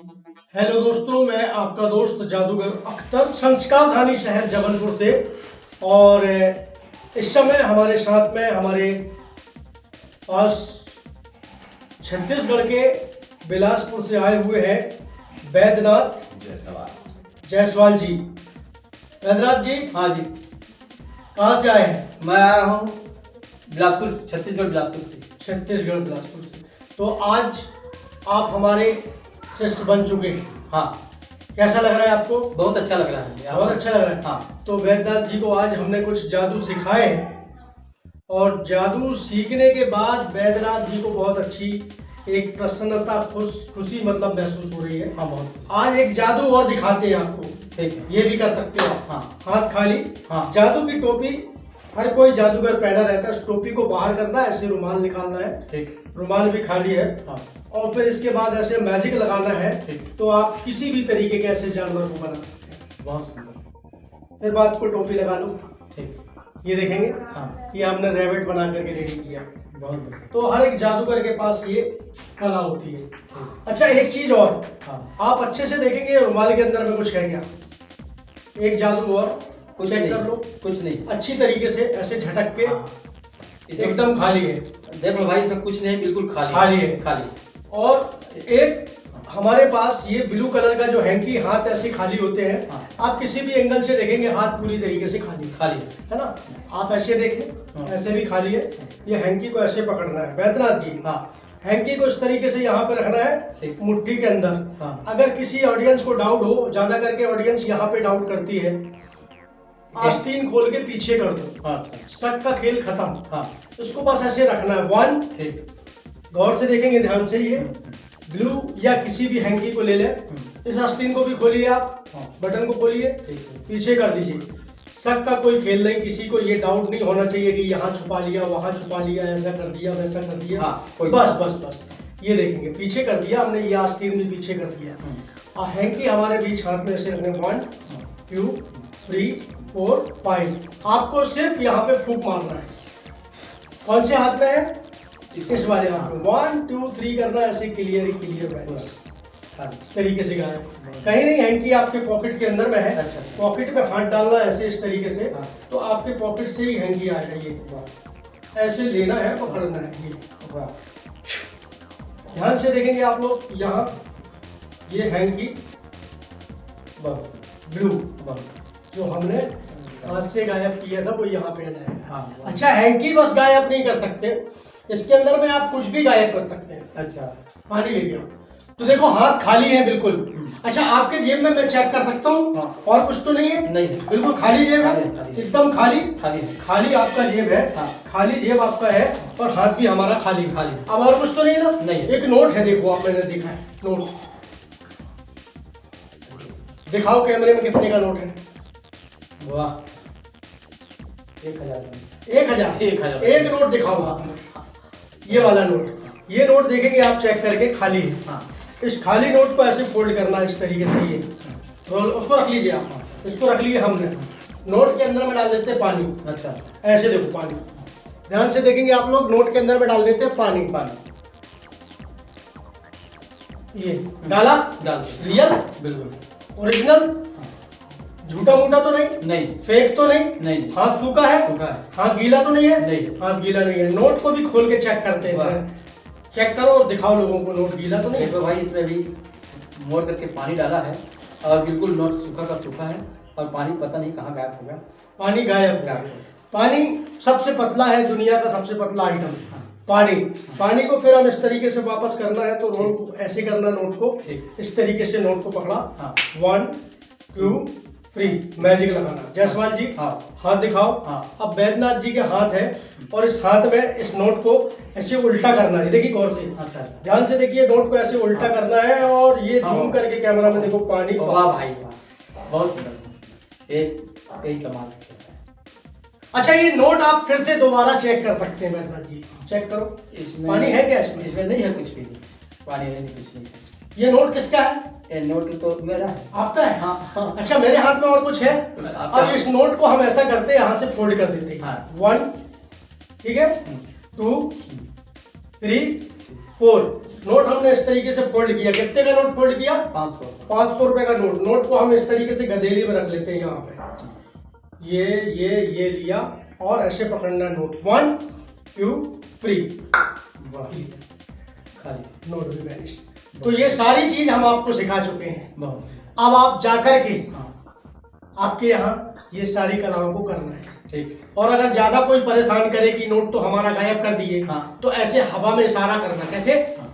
Hello दोस्तों, मैं आपका दोस्त जादूगर अख्तर, संस्कार धानी शहर जबलपुर से। और इस समय हमारे साथ में हमारे पास छत्तीसगढ़ के बिलासपुर से आए हुए हैं बैद्यनाथ जायसवाल जी। बैद्यनाथ जी, हाँ जी, कहाँ से आए हैं? मैं आया हूँ बिलासपुर, छत्तीसगढ़ बिलासपुर से। छत्तीसगढ़ बिलासपुर से। तो आज आप हमारे शिष्य बन चुके हैं। हाँ, कैसा लग रहा है आपको? बहुत अच्छा लग रहा है। बहुत अच्छा लग रहा है। हाँ, तो बैद्यनाथ जी को आज हमने कुछ जादू सिखाए हैं और जादू सीखने के बाद बैद्यनाथ जी को बहुत अच्छी एक प्रसन्नता, खुशी मतलब महसूस हो रही है। हाँ, बहुत। आज एक जादू और दिखाते हैं आपको। ठीक है, ये भी कर सकते हो आप। हाँ। हाथ खाली। हाँ। जादू की टोपी हर कोई जादूगर पहना रहता है। उस टोपी को बाहर करना है, ऐसे रुमाल निकालना है। ठीक। रुमाल भी खाली है। हाँ। और फिर इसके बाद ऐसे मैजिक लगाना है। ठीक। तो आप किसी भी तरीके के ऐसे जानवर को बना सकते हैं। बहुत सुंदर। फिर बात को टोपी लगा लो। ठीक। ये देखेंगे, हाँ, ये हमने रैबिट बना करके रेडी किया। बहुत बढ़िया। तो हर एक जादूगर के पास ये कला होती है। अच्छा, एक चीज और, हाँ, आप अच्छे से देखेंगे रुमाल के अंदर में कुछ है क्या। एक जादू और कुछ चेक नहीं, कर लो कुछ नहीं। अच्छी तरीके से, ऐसे झटक के। हाँ, इसमें एकदम खाली है। देख लो भाई, इसमें कुछ नहीं, बिल्कुल खाली खाली है। खाली। और एक हमारे पास ये ब्लू कलर का जो हैंकी, हाथ ऐसे खाली होते हैं। हाँ। आप किसी भी एंगल से देखेंगे हाथ पूरी तरीके से खाली खाली है ना। आप ऐसे देखें, हाँ। ऐसे भी खाली है। ये हैंकी को ऐसे पकड़ना है बैद्यनाथ जी। हाँ, हैंकी को इस तरीके से यहाँ पे रखना है, ठीक। मुट्ठी के अंदर। हाँ। अगर किसी ऑडियंस को डाउट हो, ज्यादा करके ऑडियंस यहाँ पे डाउट करती है, आस्तीन खोल के पीछे कर दो। हाँ, शक का खेल खत्म। हाँ, इसको बस ऐसे रखना है। 1, ठीक। गौर से देखेंगे, ध्यान से। ये ब्लू या किसी भी हैंकी को ले ले। इस आस्तीन को भी खोलिए आप, हाँ। बटन को खोलिए, ठीक है। पीछे कर दीजिए। शक का कोई खेल नहीं, किसी को ये डाउट नहीं होना चाहिए कि यहाँ छुपा लिया, वहां छुपा लिया, ऐसा कर दिया, वैसा कर दिया। हाँ, कोई बस बस बस ये देखेंगे, पीछे कर दिया हमने, ये आस्तीन भी पीछे कर दिया। और हैंकी हमारे बीच हाथ में ऐसे रखने। 1, 2, 3, 4, 5। आपको सिर्फ यहाँ पे फूंक मारना है। कौन से हाथ में है? इस वाले हाथ में। 1, 2, 3 करना, ऐसे क्लियर बस इस तरीके से गायब। कहीं नहीं, हैंकी आपके पॉकेट के अंदर में है। अच्छा। पॉकेट में हाथ डालना ऐसे, इस तरीके से। हाँ। तो आपके पॉकेट से ही हैंकी आएगा। ये ऐसे लेना है, पकड़ना है। ये वाह, ध्यान से देखेंगे आप लोग, यहाँ ये हैंकी बस ब्लू बस। जो हमने हाथ से गायब किया था वो यहाँ पे आ जाएगा। हाँ। अच्छा, हैंकी बस गायब नहीं कर सकते, इसके अंदर में आप कुछ भी गायब कर सकते हैं। अच्छा, पानी ले गया तो देखो हाथ खाली है बिल्कुल। अच्छा, आपके जेब में मैं चेक कर सकता हूँ। हाँ। और कुछ तो नहीं है? नहीं। बिल्कुल खाली जेब है, खाली। एकदम खाली। खाली। खाली आपका जेब है। हाँ। खाली जेब आपका है और हाथ भी हमारा खाली। खाली। अब और कुछ तो नहीं ना? नहीं। एक नोट है, देखो आप, मैंने देखा है नोट। दिखाओ कैमरे में कितने का नोट है। वाह, 1000। 1000। 1000। एक नोट दिखाओ आप, ये वाला नोट। ये नोट देखेंगे आप, चेक करके खाली है। हाँ। इस खाली नोट को ऐसे फोल्ड करना है इस तरीके से। ये रोल, उसको रख लीजिए आप। इसको रख लीजिए हमने। नोट के अंदर में डाल देते हैं पानी। अच्छा, ऐसे देखो पानी, ध्यान से देखेंगे आप लोग। नोट के अंदर में डाल देते हैं पानी। पानी ये डाला, डाल रियल, बिल्कुल ओरिजिनल, झूठा मूठा तो नहीं, नहीं, फेक तो नहीं। नहीं। हाथ सूखा है, सूखा है। हाथ गीला तो नहीं है। नहीं। हाथ गीला नहीं है। नोट को भी खोल के चेक करते हैं। चेक करो और दिखाओ लोगों को, नोट गीला तो नहीं। देखो भाई, इसमें भी मोड़ करके पानी डाला है और बिल्कुल नोट सूखा का सूखा है और पानी पता नहीं कहाँ गायब हो गया। पानी गायब हो गया। पानी सबसे पतला है, दुनिया का सबसे पतला आइटम पानी। पानी को फिर हम इस तरीके से वापस करना है तो नोट ऐसे करना, नोट को इस तरीके से, नोट को पकड़ा। हाँ। 1, 2, 3, मैजिक लगाना। जायसवाल जी, हाँ। हाथ दिखाओ। हाँ। अब बैद्यनाथ जी के हाथ है और इस हाथ में इस नोट को ऐसे उल्टा करना है। देखिए गौर से, अच्छा, ध्यान से देखिए, नोट को ऐसे उल्टा करना है और ये हाँ। जूम करके कैमरा में देखो पानी। वाह भाई वाह, बहुत सुंदर, एक कमाल। अच्छा, ये नोट आप फिर से दोबारा चेक कर सकते हैं बैद्यनाथ जी। चेक करो, इसमें पानी है क्या इसमें? इसमें नहीं है, कुछ भी नहीं, पानी है नहीं, कुछ नहीं है। ये नोट किसका है? ये नोट तो मेरा है। आपका है? हाँ, हाँ। अच्छा, मेरे हाथ में और कुछ है। आपका। अब इस नोट को हम ऐसा करते हैं, यहाँ से फोल्ड कर देते हैं। हाँ। 1, ठीक है, 2, 3, 4। नोट हमने इस तरीके से फोल्ड किया। कितने का नोट फोल्ड किया? 500। 500 रुपए का नोट। नोट को हम इस तरीके से गदेली में रख लेते हैं यहाँ पे। ये लिया और ऐसे पकड़ना नोट। 1 2 3 खाली नोट भी वैनिश। तो ये सारी चीज हम आपको सिखा चुके हैं। बहुत। अब आप जाकर के हाँ आपके यहाँ ये सारी कलाओं को करना है। ठीक। और अगर ज्यादा कोई परेशान करे कि नोट तो हमारा गायब कर दिए, हाँ। तो ऐसे हवा में इशारा करना। कैसे? हाँ।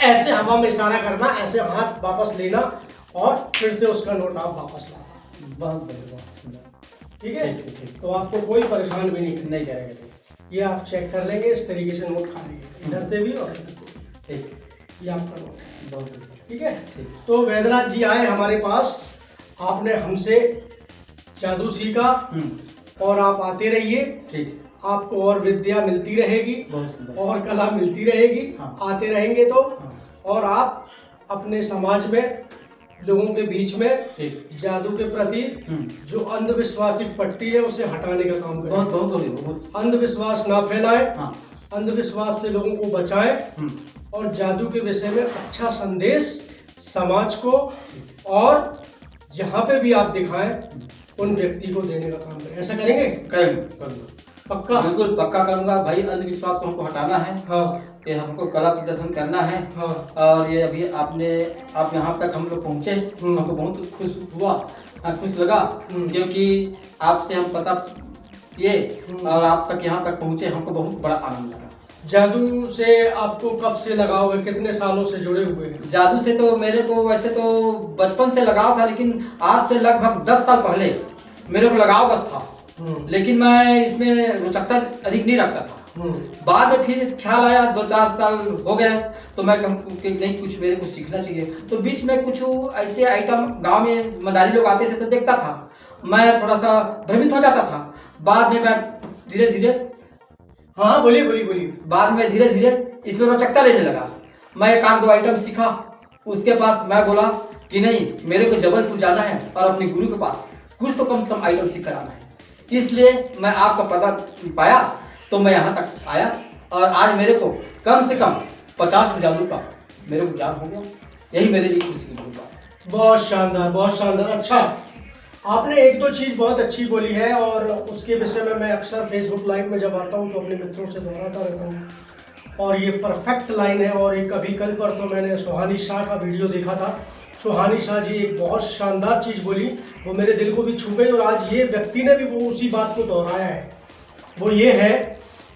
ऐसे हवा में इशारा करना, ऐसे हाथ वापस लेना और फिर से उसका नोट आप वापस लाना। बहुत बढ़िया, बहुत सुंदर। ठीक है? ठीक। तो आपको कोई परेशान भी नहीं करेगा। ये आप चेक कर लेंगे इस तरीके से नोट खाली है, इधर से भी और इधर से भी। ठीक। ये आपका नोट है। बहुत बढ़िया। ठीक है? ठीक। तो वैद्यनाथ जी आए हमारे पास, आपने हमसे जादू सीखा और आप आते रहिए। ठीक। आपको और विद्या मिलती रहेगी, बहुत सुंदर। और कला मिलती रहेगी। हाँ। आते रहेंगे तो। हाँ। और आप अपने समाज में, लोगों के बीच में ठीक। जादू के प्रति जो अंधविश्वासी पट्टी है उसे हटाने का काम करें। बहुत। अंधविश्वास ना फैलाएं। हाँ। अंधविश्वास से लोगों को बचाएं और जादू के विषय में अच्छा संदेश समाज को और जहाँ पे भी आप दिखाएं उन व्यक्ति को देने का काम करें। ऐसा करेंगे? करूँगा। पक्का? बिल्कुल पक्का करूंगा भाई। अंधविश्वास को हमको हटाना है। हाँ। ये हमको कला प्रदर्शन करना है। हाँ। और ये अभी आप यहाँ तक हम लोग पहुँचे, हमको बहुत खुश हुआ, खुश लगा, क्योंकि आपसे हम पता किए और आप तक यहाँ तक पहुँचे, हमको बहुत बड़ा आनंद लगा। जादू से आपको कब से लगाव है? कितने सालों से जुड़े हुए हैं? जादू से तो मेरे को वैसे तो बचपन से लगाव था, लेकिन आज से लगभग 10 साल पहले मेरे को लगाव बस था, लेकिन मैं इसमें रोचकता अधिक नहीं रखता था। बाद में फिर ख्याल आया, 2-4 साल हो गए तो मैं कि नहीं, कुछ मेरे को सीखना चाहिए। तो बीच में कुछ ऐसे आइटम गांव में मदारी लोग आते थे तो देखता था, मैं थोड़ा सा भ्रमित हो जाता था। बाद में मैं धीरे धीरे, हाँ बोलिए। बाद में धीरे धीरे इसमें रोचकता लेने लगा। मैं 1-2 आइटम सीखा, उसके पास मैं बोला कि नहीं, मेरे को जबलपुर जाना है और अपने गुरु के पास कुछ तो कम से कम आइटम सीख कर आना है। इसलिए मैं आपका पता पाया तो मैं यहाँ तक आया और आज मेरे को कम से कम 50 जादू का मेरे को ज्ञान हो गया। यही मेरे लिए खुशी की बात है। बहुत शानदार, बहुत शानदार। अच्छा, आपने 1-2 चीज़ बहुत अच्छी बोली है और उसके विषय में मैं अक्सर फेसबुक लाइव में जब आता हूँ तो अपने मित्रों से दोहराता रहता हूँ और ये परफेक्ट लाइन है। और एक अभी कल पर तो मैंने सुहानी शाह का वीडियो देखा था। सुहानी शाह जी एक बहुत शानदार चीज़ बोली, वो मेरे दिल को भी छू गई और आज ये व्यक्ति ने भी वो उसी बात को दोहराया है। वो ये है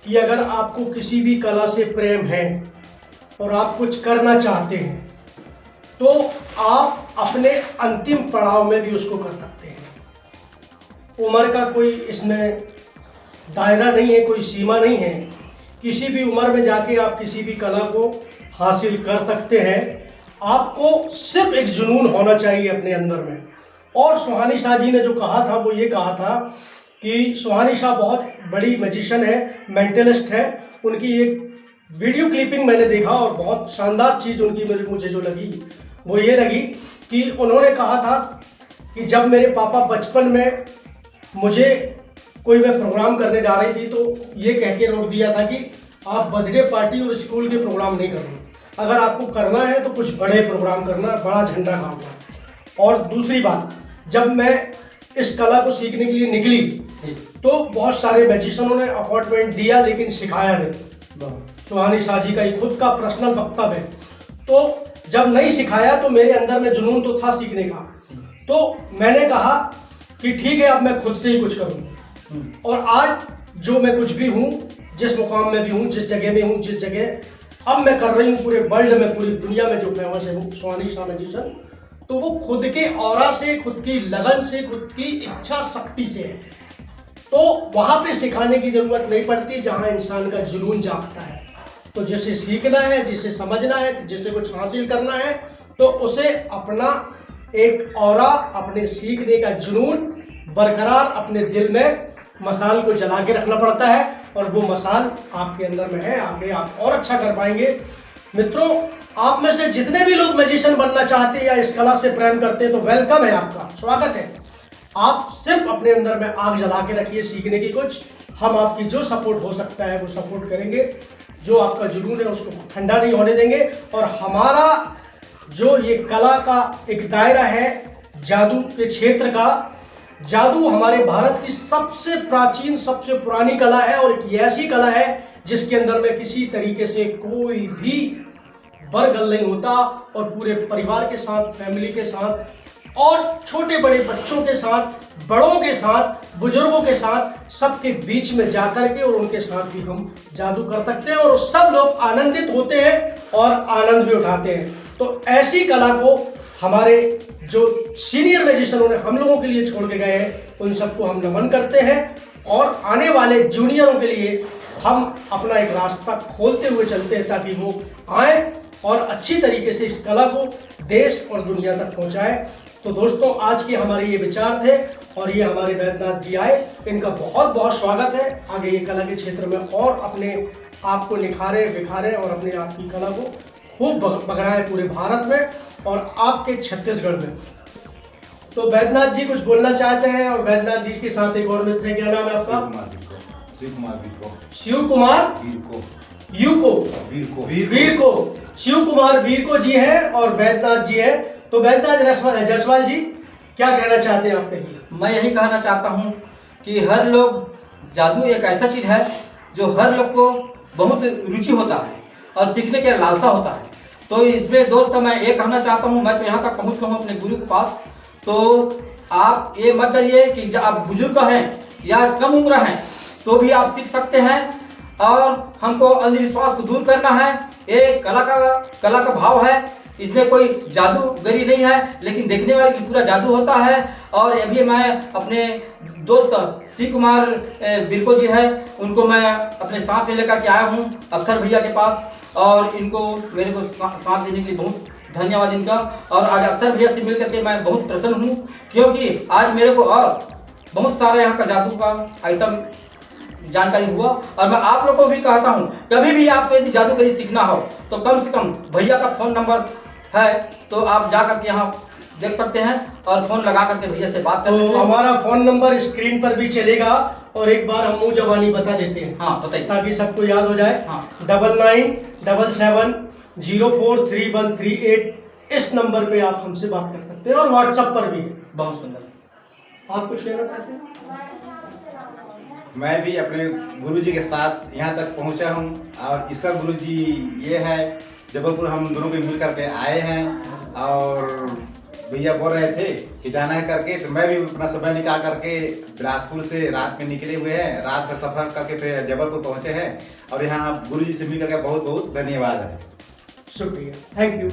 कि अगर आपको किसी भी कला से प्रेम है और आप कुछ करना चाहते हैं तो आप अपने अंतिम पड़ाव में भी उसको कर सकते हैं। उम्र का कोई इसमें दायरा नहीं है, कोई सीमा नहीं है। किसी भी उम्र में जाके आप किसी भी कला को हासिल कर सकते हैं। आपको सिर्फ एक जुनून होना चाहिए अपने अंदर में। और सुहानी शाह जी ने जो कहा था वो ये कहा था कि सुहानी शाह बहुत बड़ी मैजिशियन है, मेंटलिस्ट है। उनकी एक वीडियो क्लिपिंग मैंने देखा और बहुत शानदार चीज़ उनकी मुझे जो लगी वो ये लगी कि उन्होंने कहा था कि जब मेरे पापा बचपन में मुझे कोई मैं प्रोग्राम करने जा रही थी तो ये कह के रोक दिया था कि आप बर्थडे पार्टी और स्कूल के प्रोग्राम नहीं करना, अगर आपको करना है तो कुछ बड़े प्रोग्राम करना, बड़ा झंडा गाड़ना। और दूसरी बात, जब मैं इस कला को सीखने के लिए निकली तो बहुत सारे मैजिशियनों ने अपॉइंटमेंट दिया लेकिन सिखाया नहीं। सुहानी शाह जी का ही खुद का पर्सनल वक्तव्य है। तो जब नहीं सिखाया तो मेरे अंदर में जुनून तो था सीखने का, तो मैंने कहा कि ठीक है अब मैं खुद से ही कुछ करूँ। और आज जो मैं कुछ भी हूँ, जिस मुकाम में भी हूँ, जिस जगह में हूँ, जिस जगह अब मैं कर रही हूँ पूरे वर्ल्ड में, पूरी दुनिया में जो फेमस है वो सुहानी शाह मैजिशियन, तो वो खुद के ऑरा से, खुद की लगन से, खुद की इच्छा शक्ति से है। तो वहाँ पे सिखाने की जरूरत नहीं पड़ती जहाँ इंसान का जुनून जागता है। तो जिसे सीखना है, जिसे समझना है, जिसे कुछ हासिल करना है तो उसे अपना एक ऑरा, अपने सीखने का जुनून बरकरार अपने दिल में मसाल को जला के रखना पड़ता है और वो मसाल आपके अंदर में है। आगे आप और अच्छा कर पाएंगे। मित्रों, आप में से जितने भी लोग मैजिशियन बनना चाहते हैं या इस कला से प्रेम करते हैं तो वेलकम है, आपका स्वागत है। आप सिर्फ अपने अंदर में आग जला के रखिए सीखने की कुछ। हम आपकी जो सपोर्ट हो सकता है वो सपोर्ट करेंगे। जो आपका जुनून है उसको ठंडा नहीं होने देंगे। और हमारा जो ये कला का एक दायरा है जादू के क्षेत्र का, जादू हमारे भारत की सबसे प्राचीन सबसे पुरानी कला है और एक ऐसी कला है जिसके अंदर में किसी तरीके से कोई भी बरगल नहीं होता और पूरे परिवार के साथ, फैमिली के साथ और छोटे बड़े बच्चों के साथ, बड़ों के साथ, बुजुर्गों के साथ, सबके बीच में जाकर के और उनके साथ भी हम जादू कर सकते हैं और सब लोग आनंदित होते हैं और आनंद भी उठाते हैं। तो ऐसी कला को हमारे जो सीनियर मैजिशियनों ने हम लोगों के लिए छोड़ के गए हैं उन सबको हम नमन करते हैं और आने वाले जूनियरों के लिए हम अपना एक रास्ता खोलते हुए चलते हैं ताकि वो आए और अच्छी तरीके से इस कला को देश और दुनिया तक पहुंचाए। तो दोस्तों आज के हमारे ये विचार थे और ये हमारे वैद्यनाथ जी आए, इनका बहुत बहुत स्वागत है। आगे ये कला के क्षेत्र में और अपने आप को निखारे बिखारे और अपने आप की कला को खूब बगराए पूरे भारत में और आपके छत्तीसगढ़ में। तो वैद्यनाथ जी कुछ बोलना चाहते हैं और वैद्यनाथ जी के साथ एक और मित्र है, क्या नाम है आपका? शिव कुमार वीरको शिव कुमार वीरको जी हैं और वैद्यनाथ जी हैं। तो वैद्यनाथ जायसवाल जी क्या कहना चाहते हैं आप? कहिए। मैं यही कहना चाहता हूँ कि हर लोग, जादू एक ऐसा चीज़ है जो हर लोग को बहुत रुचि होता है और सीखने के लालसा होता है। तो इसमें दोस्त मैं ये कहना चाहता हूँ, मैं तो यहाँ तक पहुँच गया हूँ अपने गुरु के पास, तो आप ये मत डरिए कि जब आप बुजुर्ग हैं या कम उम्र हैं तो भी आप सीख सकते हैं और हमको अंधविश्वास को दूर करना है। ये कला का भाव है, इसमें कोई जादूगरी नहीं है लेकिन देखने वाले की पूरा जादू होता है। और अभी मैं अपने दोस्त शिव कुमार वीरको जी है, उनको मैं अपने साथ में लेकर के आया हूँ अख्तर भैया के पास और इनको मेरे को साथ देने के लिए बहुत धन्यवाद इनका। और आज अख्तर भैया से मिल करके मैं बहुत प्रसन्न हूँ क्योंकि आज मेरे को और बहुत सारा यहाँ का जादू का आइटम जानकारी हुआ। और मैं आप लोगों को भी कहता हूँ कभी भी आपको यदि जादूगरी सीखना हो तो कम से कम भैया का फ़ोन नंबर है तो आप जा करके यहाँ देख सकते हैं और फ़ोन लगा करके भैया से बात कर सकते हैं। हमारा फ़ोन नंबर स्क्रीन पर भी चलेगा और एक बार हम मुँह जबानी बता देते हैं। हाँ बताइए, ताकि सबको याद हो जाए। हाँ 9977043138 इस नंबर पे आप हमसे बात कर सकते हैं और व्हाट्सएप पर भी है। बहुत सुंदर। आप कुछ कहना चाहते हैं? मैं भी अपने गुरुजी के साथ यहाँ तक पहुँचा हूँ और ईश्वर गुरुजी ये है जबलपुर, हम दोनों को मिल करके आए हैं और भैया बोल रहे थे कि जाना है करके, तो मैं भी अपना समय निकाल करके बिलासपुर से रात में निकले हुए हैं, रात में सफ़र करके फिर जबलपुर पहुँचे हैं और यहाँ गुरुजी से मिल करके बहुत बहुत धन्यवाद है। शुक्रिया, थैंक यू।